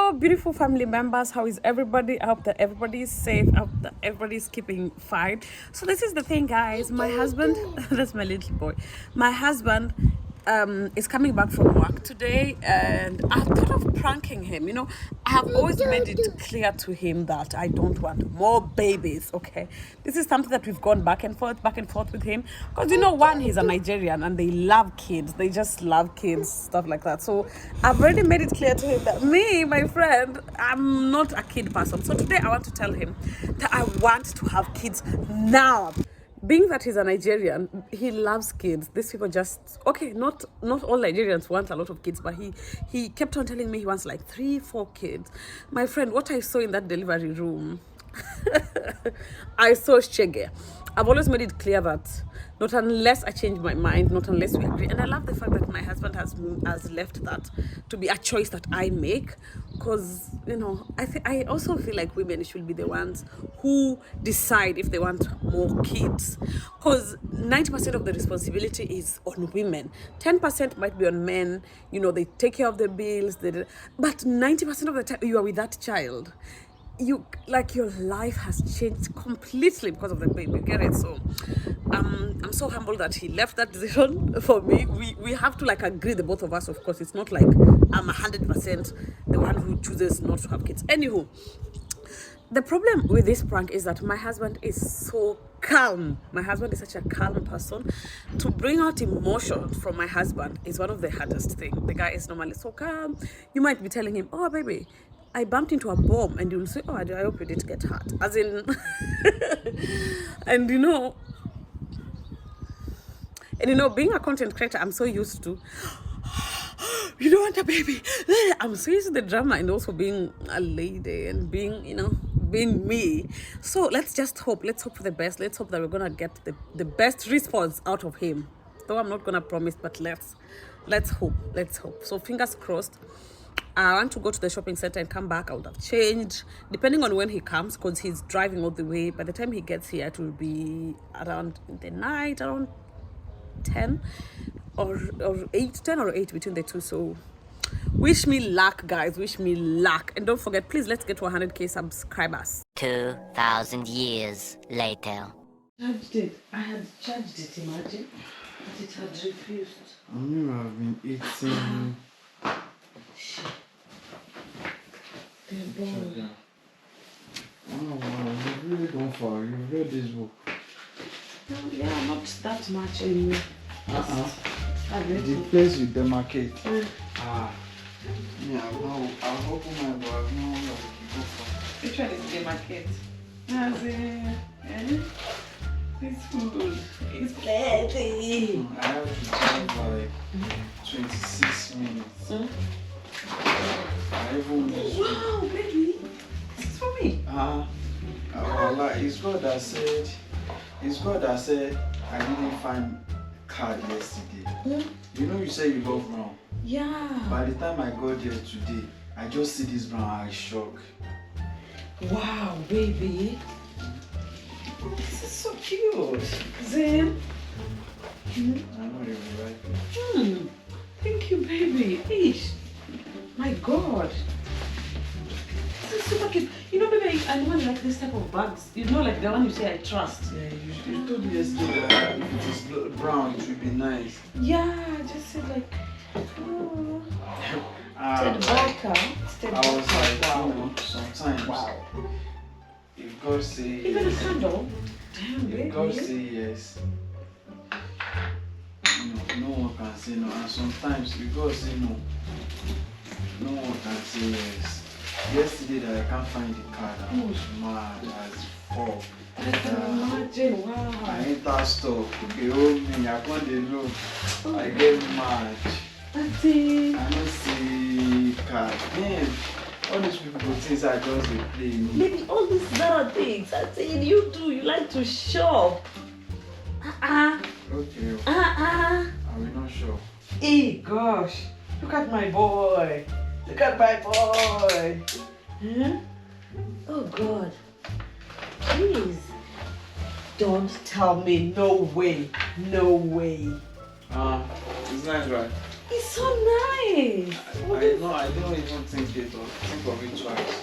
Hello, beautiful family members. How is everybody? I hope that everybody is safe. I hope that everybody is keeping fine. So this is the thing, guys. My husband, that's my little boy. My husband is coming back from work today, and I thought of pranking him. I have always made it clear to him that I don't want more babies. Okay, this is something that we've gone back and forth with him, because one, he's a Nigerian and they love kids. They just love kids, stuff like that. So I've already made it clear to him that me, my friend, I'm not a kid person. So today I want to tell him that I want to have kids now. Being that he's a Nigerian, he loves kids. These people just, okay, not all Nigerians want a lot of kids, but he kept on telling me he wants like 3-4 kids. My friend, what I saw in that delivery room, I saw Shege. I've always made it clear that not unless I change my mind, not unless we agree. And I love the fact that my husband has left that to be a choice that I make, because I also feel like women should be the ones who decide if they want more kids, because 90% of the responsibility is on women. 10% might be on men. They take care of the bills, but 90% of the time you are with that child. Your life has changed completely because of the baby. You get it? So I'm so humbled that he left that decision for me. We have to agree, the both of us. Of course, it's not like I'm 100% the one who chooses not to have kids. Anywho, the problem with this prank is that my husband is so calm. My husband is such a calm person. To bring out emotion from my husband is one of the hardest things. The guy is normally so calm. You might be telling him, "Oh, baby, I bumped into a bomb," and you'll say, "Oh, I hope you didn't get hurt." As in, and being a content creator, I'm so used to, "You don't want a baby." I'm so used to the drama, and also being a lady and being me. So let's hope for the best. Let's hope that we're gonna get the best response out of him. Though I'm not gonna promise, but let's hope. So fingers crossed. I want to go to the shopping center and come back. I would have changed depending on when he comes, because he's driving all the way. By the time he gets here, it will be around the night, around 10 or 8, 10 or 8, between the two. So wish me luck, guys. Wish me luck. And don't forget, please, let's get to 100k subscribers. 2,000 years later. Charged it. I had charged it, imagine. But it had refused. I knew I've been eating. Oh, wow, you really gone far. You've read this book. Yeah, not that much anyway. The place you demarcate. Yeah, I'll open my book. I've no where we go for. Which one is demarcate? This food is plenty. I have to drive like 26 minutes. I even Wow, baby. This is for me. It's God that said I didn't find card yesterday. You say you love brown. Yeah. By the time I got there today, I just see this brown, I shock. Wow, baby. This is so cute. Zen. I know you will like it. Thank you, baby. Ish. My God. This is super cute. Baby, I normally like this type of bags. Like the one you say I trust. Yeah, you told me yesterday that if it is brown, it will be nice. Yeah, I just said like, oh. I was like, wow. Sometimes. Wow. If God say Even yes, a candle. Damn, baby. if God say yes, no one can say no. And sometimes if God say no, no one can say yes. Yesterday that I can't find the card, I was mad as fuck. I can imagine, wow. I enter store, they hold me, I can't dey look. I get mad. That's it. I don't see card. Man, all these people go think I just dey play me. Maybe all these other things. I said you do. You like to shop. Okay. I will not shop. Hey, gosh. Look at my boy. Look at my boy. Huh? Oh, God. Please. Don't tell me. No way. No way. It's nice, right? It's so nice. I don't even think it or think of it twice.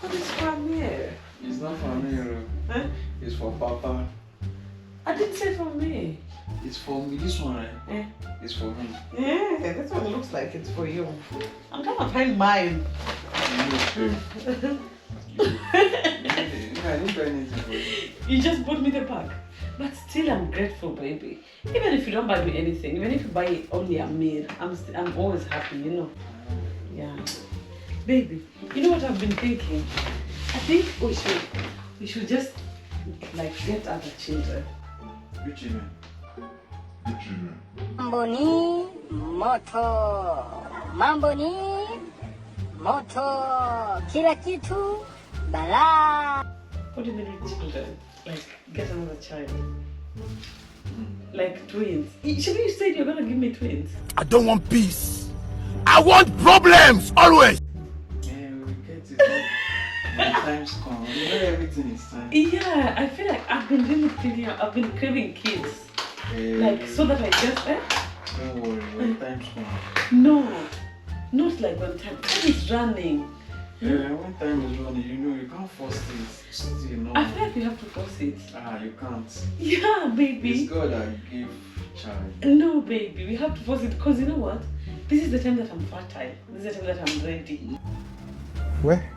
What is from here? It's not for me, Huh? it's for Papa. I didn't say for me. It's for me. This one, right? Yeah. It's for me. Yeah, this one looks like it's for you. I'm gonna find mine. I didn't buy anything for you. You just bought me the bag. But still, I'm grateful, baby. Even if you don't buy me anything, even if you buy only a meal, I'm always happy, you know. Yeah. Baby, you know what I've been thinking? I think we should just like get other children. Which children? Mambo ni moto, mambo ni moto, kila kitu balaa. What do you mean with children? Like get another child? Like twins? Should you said you're gonna give me twins? I don't want peace. I want problems always. Yeah, we get it. When times come, you know everything is time. Yeah, I feel like I've been really thinking, I've been craving kids. Like so that I just Don't worry, when times come. No, not like when time is running. Yeah, when time is running, you know you can't force it. Still, no. I feel like you have to force it. You can't. Yeah, baby. It's God that gave child. No, baby, we have to force it because you know what? This is the time that I'm fertile. This is the time that I'm ready. Where?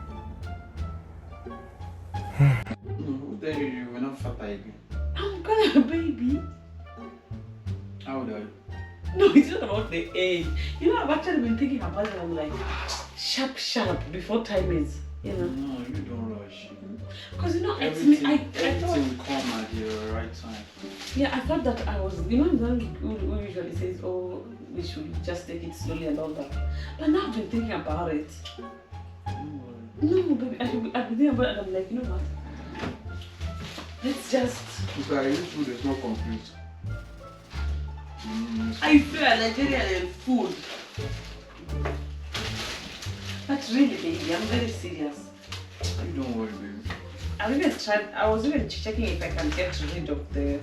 No, who tell you were not fertile again? I'm gonna, baby. How old are you? No, it's not about the age. You know, I've actually been thinking about it. I'm like, sharp before time is, you know. No, you don't rush. Because you know, it's me. I thought. Everything will come at the right time. Yeah, I thought that I was. You know, who usually says, "Oh, we should just take it slowly and all that." But now I've been thinking about it. No, baby, I've been thinking about it. And I'm like, you know what? Let's just. Because this food is not complete. I feel like Nigerian food. But really, baby, I'm very serious. You don't worry, baby. I was even checking if I can get rid of the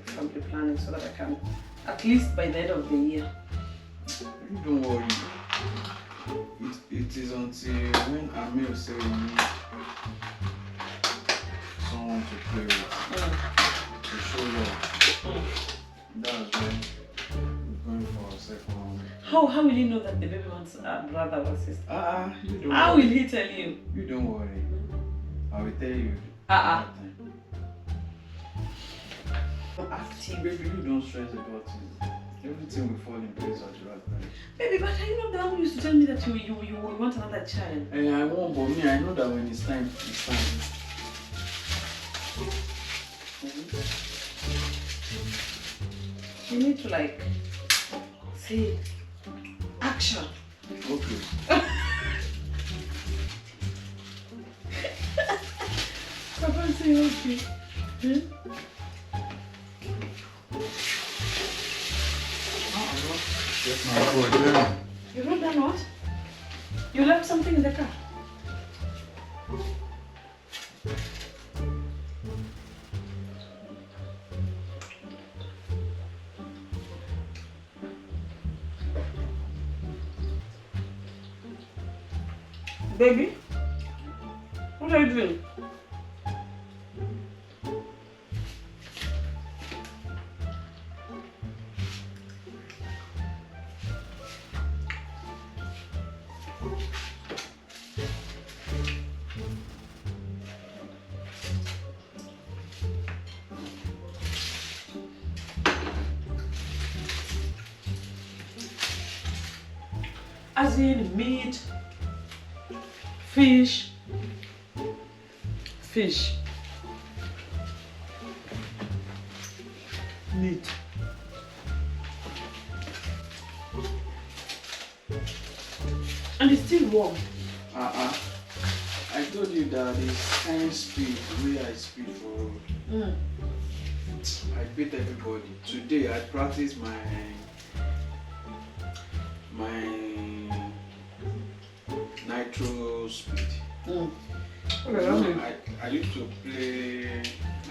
family planning so that I can, at least by the end of the year. You don't worry. It is until when Amir say we need someone to play with, to show love. That's when we're going for a second one. How will you know that the baby wants a brother or sister? You don't How worry. will he tell you? You don't worry. I will tell you. Uh-uh. Active, baby, you don't stress about it. Everything will fall in place at the right time. Baby, but are you not the one who used to tell me that you want another child? I won't, but me, I know that when it's time, it's time. You need to like say action. Okay. Papa say okay. You wrote down what? You left something in the car? Baby, what are you doing? As in meat, fish, meat. And it's still warm. I told you that it's kind speed, the way I speed for road. I beat everybody. Today I practice my nitro speed. I used to play.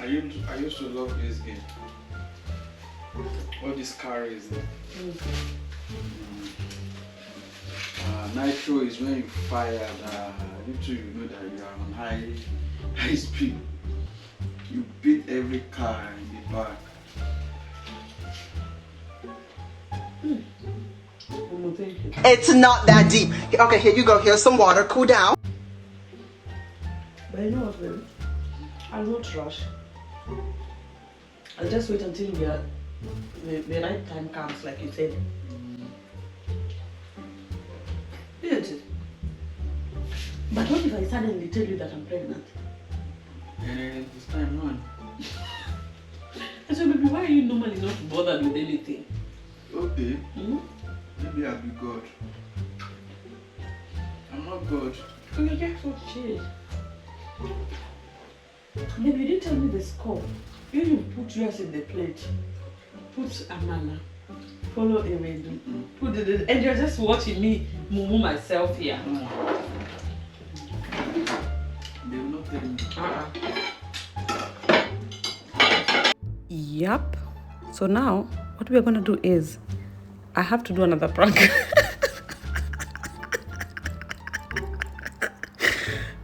I used to love this game. All these car racing. Nitro is when you fire you too, you know that you are on high speed. You beat every car in the back. It's not that deep. Okay, here you go. Here's some water. Cool down. But you know what, baby? I'll not rush. I'll just wait until the right time comes, like you said. Isn't it? But what if I suddenly tell you that I'm pregnant? This time on. I said, baby, why are you normally not bothered with anything? Okay. Hmm? Maybe I'll be God. I'm not God. Okay, guess what? Shit. Maybe you didn't tell me the score. You put yours in the plate. Put amala. Follow Ewedu. Put it, and you're just watching me mumu myself here. They will not tell me. Yup. So now, what we're gonna do is, I have to do another prank.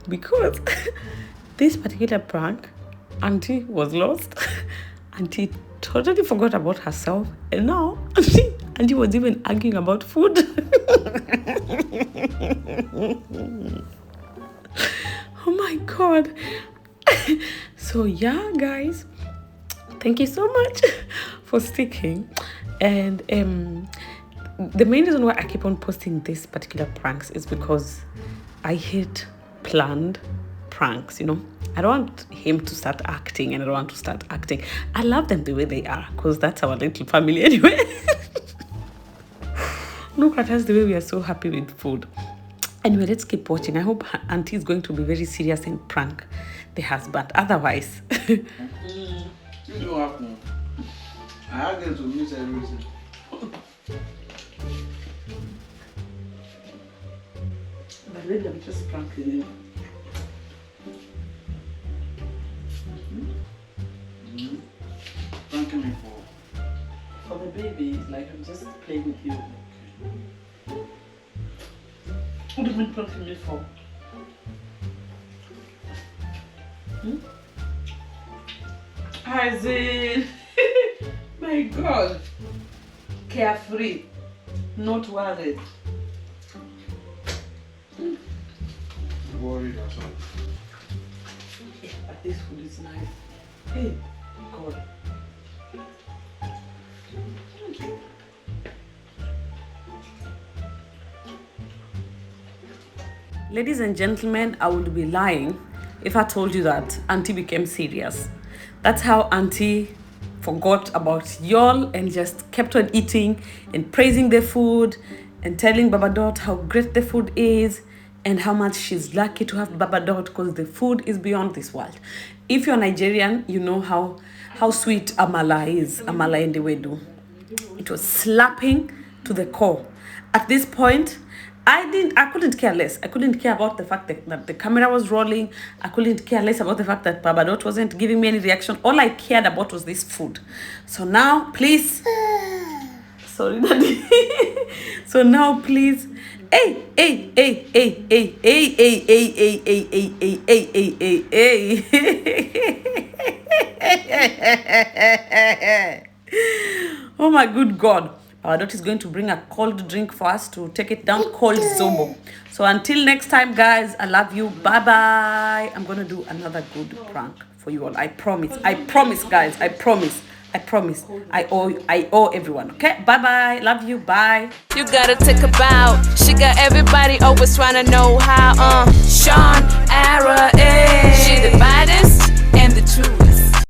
Because this particular prank, Auntie was lost. Auntie totally forgot about herself. And now, Auntie was even arguing about food. Oh my God. So yeah, guys, thank you so much for sticking. And the main reason why I keep on posting this particular pranks is because I hate planned pranks, you know. I don't want him to start acting, and I don't want to start acting. I love them the way they are, because that's our little family anyway. Look at us, the way we are so happy with food. Anyway, let's keep watching. I hope Auntie is going to be very serious and prank the husband. Otherwise, You don't happen. I have them to miss everything. But maybe I'm just pranking you. Thanking me For the baby, like I'm just playing with you. What do you mean pranking me for? As in, my God, carefree, not worried. worried or something. Yeah, but this food is nice. Hey, God. ladies and gentlemen, I would be lying if I told you that Auntie became serious. That's how Auntie forgot about y'all and just kept on eating and praising the food and telling Baba Dot how great the food is and how much she's lucky to have Baba Dot because the food is beyond this world. If you're Nigerian, you know how sweet amala is, amala in the wedu. It was slapping to the core. At this point, I couldn't care less. I couldn't care about the fact that the camera was rolling. I couldn't care less about the fact that Baba Dot wasn't giving me any reaction. All I cared about was this food. So now, please. Sorry, Daddy. So now, please. Hey. Oh my good God. Our daughter is going to bring a cold drink for us to take it down, cold Zobo. So until next time, guys, I love you. Bye-bye. I'm going to do another good prank for you all. I promise. I promise, guys. I promise. I promise. I owe everyone. Okay? Bye-bye. Love you. Bye. You gotta take a bow. She got everybody always trying to know how. Sean Ara, she the baddest.